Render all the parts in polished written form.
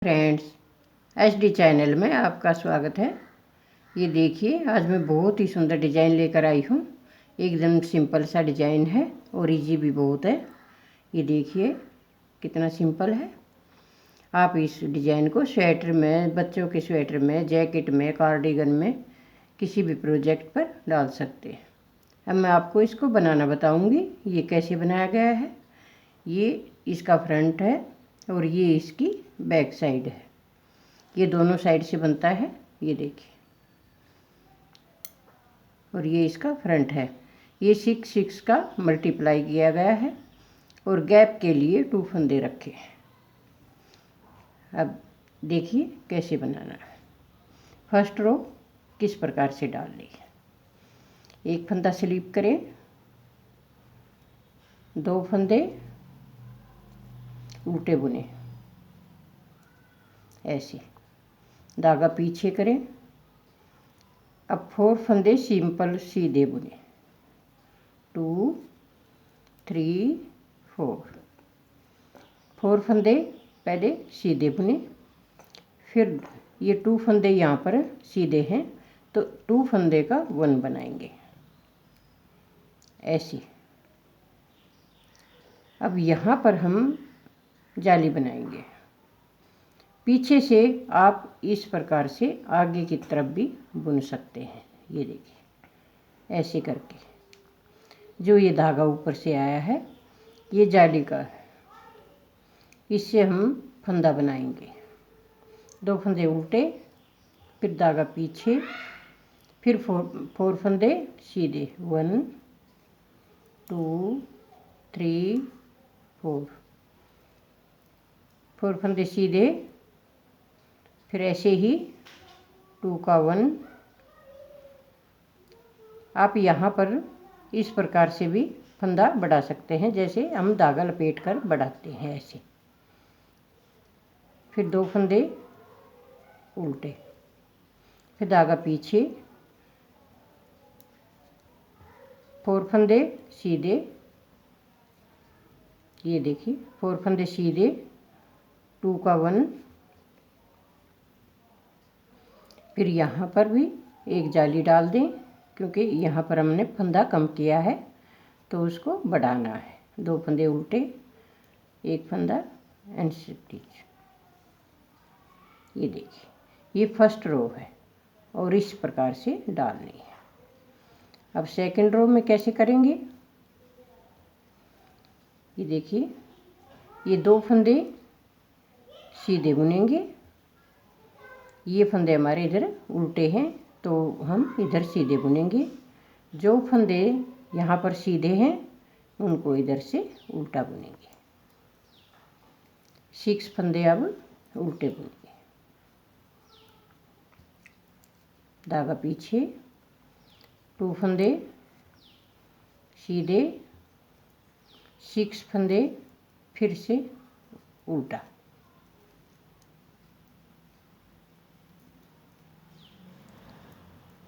Friends, HD channel में आपका स्वागत है। ये देखिए, आज मैं बहुत ही सुंदर डिज़ाइन लेकर आई हूँ। एकदम सिंपल सा डिज़ाइन है और इजी भी बहुत है। ये देखिए कितना सिंपल है। आप इस डिज़ाइन को स्वेटर में, बच्चों के स्वेटर में, जैकेट में, कार्डिगन में, किसी भी प्रोजेक्ट पर डाल सकते हैं। अब मैं आपको इसको बनाना बताऊँगी। ये कैसे बनाया गया है। ये इसका फ्रंट है और ये इसकी बैक साइड है। ये दोनों साइड से बनता है, ये देखिए। और ये इसका फ्रंट है। ये 6 का मल्टीप्लाई किया गया है और गैप के लिए 2 फंदे रखे हैं। अब देखिए कैसे बनाना है। फर्स्ट रो किस प्रकार से डालनी है। एक फंदा स्लिप करें, 2 फंदे उल्टे बुने, ऐसे धागा पीछे करें। अब 4 फंदे सिंपल सीधे बुने, 2 3 4 फंदे पहले सीधे बुने। फिर ये 2 फंदे यहाँ पर सीधे हैं तो 2 फंदे का 1 बनाएंगे, ऐसे। अब यहाँ पर हम जाली बनाएंगे। पीछे से आप इस प्रकार से आगे की तरफ भी बुन सकते हैं। ये देखिए ऐसे करके। जो ये धागा ऊपर से आया है ये जाली का है। इससे हम फंदा बनाएंगे। 2 फंदे उल्टे, फिर धागा पीछे, फिर 4 फंदे सीधे, 1 2 3 4 फंदे सीधे। फिर ऐसे ही 2 का 1। आप यहाँ पर इस प्रकार से भी फंदा बढ़ा सकते हैं, जैसे हम धागा लपेट कर बढ़ाते हैं, ऐसे। फिर 2 फंदे उल्टे, फिर धागा पीछे, 4 फंदे सीधे। ये देखिए 4 फंदे सीधे, 2 का 1। फिर यहाँ पर भी एक जाली डाल दें, क्योंकि यहाँ पर हमने फंदा कम किया है तो उसको बढ़ाना है। 2 फंदे उल्टे, 1 फंदा एंड स्टिच। ये देखिए ये फर्स्ट रो है और इस प्रकार से डालनी है। अब सेकंड रो में कैसे करेंगे। ये देखिए ये 2 फंदे सीधे बुनेंगे। ये फंदे हमारे इधर उल्टे हैं तो हम इधर सीधे बुनेंगे। जो फंदे यहाँ पर सीधे हैं उनको इधर से उल्टा बुनेंगे। 6 फंदे अब उल्टे बुनेंगे। धागा पीछे, 2 फंदे सीधे, 6 फंदे फिर से उल्टा।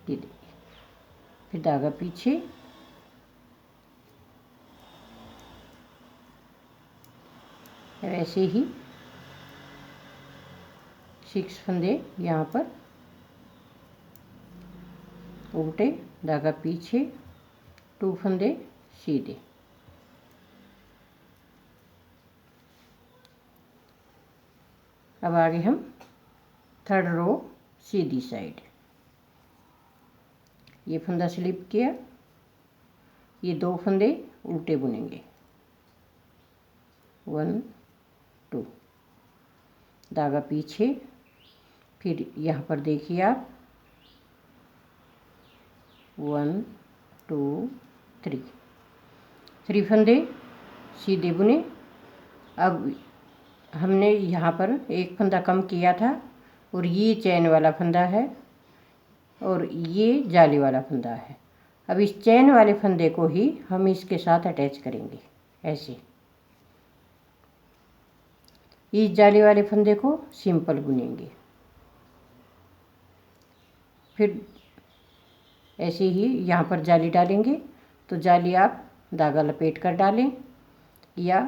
ये देखिए, फिर धागा पीछे, ऐसे ही 6 फंदे यहाँ पर उल्टे, धागा पीछे, 2 फंदे सीधे। अब आगे हम थर्ड रो सीधी साइड। ये फंदा स्लिप किया, ये 2 फंदे उल्टे बुनेंगे, 1 2, धागा पीछे। फिर यहाँ पर देखिए आप 1 2 3 फंदे सीधे बुने। अब हमने यहाँ पर एक फंदा कम किया था और ये चैन वाला फंदा है और ये जाली वाला फंदा है। अब इस चैन वाले फंदे को ही हम इसके साथ अटैच करेंगे, ऐसे। इस जाली वाले फंदे को सिंपल बुनेंगे। फिर ऐसे ही यहाँ पर जाली डालेंगे तो जाली आप धागा लपेट कर डालें या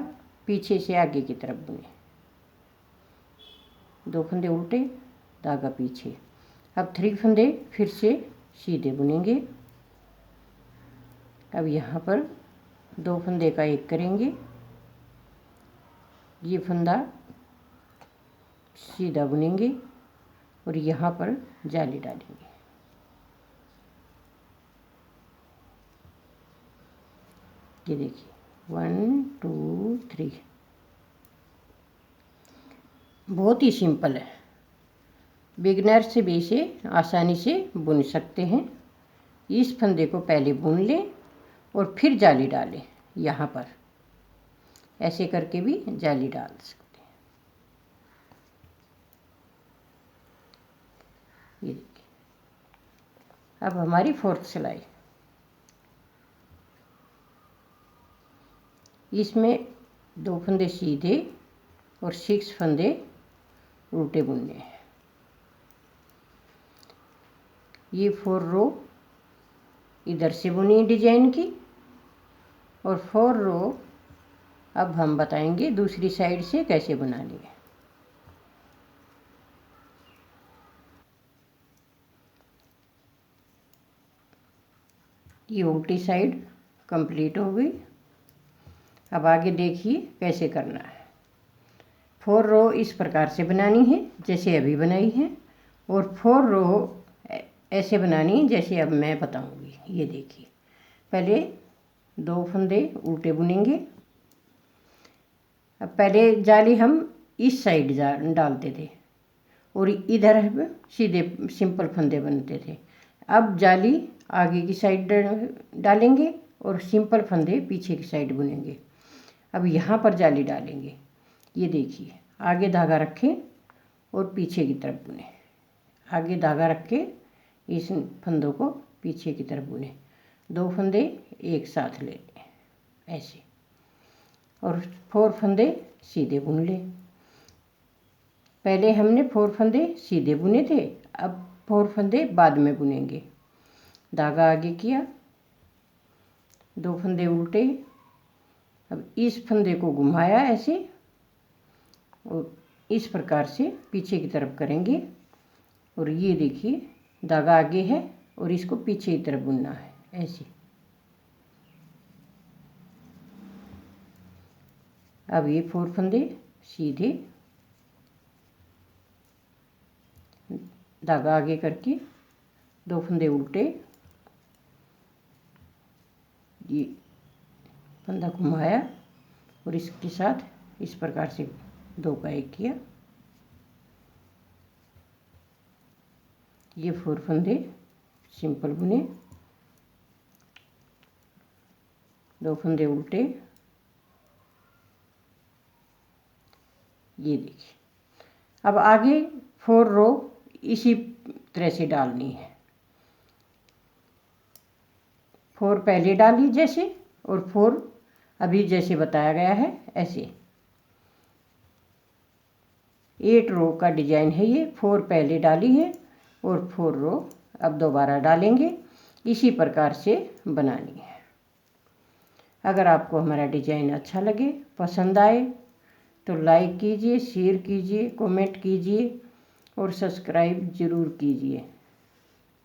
पीछे से आगे की तरफ बुनें। 2 फंदे उल्टे, धागा पीछे। अब 3 फंदे फिर से सीधे बुनेंगे। अब यहाँ पर 2 फंदे का एक करेंगे, ये फंदा सीधा बुनेंगे और यहाँ पर जाली डालेंगे। ये देखिए 1 2 3, बहुत ही सिंपल है। बिगनर से भी इसे आसानी से बुन सकते हैं। इस फंदे को पहले बुन लें और फिर जाली डालें। यहाँ पर ऐसे करके भी जाली डाल सकते हैं। ये देखिए, अब हमारी 4th सिलाई। इसमें 2 फंदे सीधे और 6 फंदे उल्टे बुनने हैं। ये 4 रो इधर से बुनी डिजाइन की और 4 रो अब हम बताएंगे दूसरी साइड से कैसे बनानी है। ये उल्टी साइड कंप्लीट हो गई। अब आगे देखिए कैसे करना है। 4 रो इस प्रकार से बनानी है जैसे अभी बनाई है, और 4 रो ऐसे बनानी है जैसे अब मैं बताऊंगी। ये देखिए, पहले 2 फंदे उल्टे बुनेंगे। अब पहले जाली हम इस साइड डालते थे और इधर सीधे सिंपल फंदे बनते थे। अब जाली आगे की साइड डालेंगे और सिंपल फंदे पीछे की साइड बुनेंगे। अब यहाँ पर जाली डालेंगे। ये देखिए, आगे धागा रखें और पीछे की तरफ बुने। आगे धागा रख के इस फंदों को पीछे की तरफ बुने। 2 फंदे एक साथ ले लें ऐसे, और 4 फंदे सीधे बुन लें। पहले हमने 4 फंदे सीधे बुने थे, अब 4 फंदे बाद में बुनेंगे। धागा आगे किया, 2 फंदे उल्टे। अब इस फंदे को घुमाया ऐसे और इस प्रकार से पीछे की तरफ करेंगे। और ये देखिए, धागा आगे है और इसको पीछे की तरफ बुनना है ऐसे। अब ये 4 फंदे सीधे, धागा आगे करके 2 फंदे उल्टे, ये फंदा घुमाया और इसके साथ इस प्रकार से 2 का 1 किया। ये 4 फंदे सिंपल बुने, 2 फंदे उल्टे। ये देखिए, अब आगे 4 रो इसी तरह से डालनी है। 4 पहले डाली जैसे, और 4 अभी जैसे बताया गया है ऐसे। 8 रो का डिजाइन है ये। 4 पहले डाली है और 4 रो अब दोबारा डालेंगे। इसी प्रकार से बनानी है। अगर आपको हमारा डिजाइन अच्छा लगे, पसंद आए, तो लाइक कीजिए, शेयर कीजिए, कमेंट कीजिए और सब्सक्राइब ज़रूर कीजिए।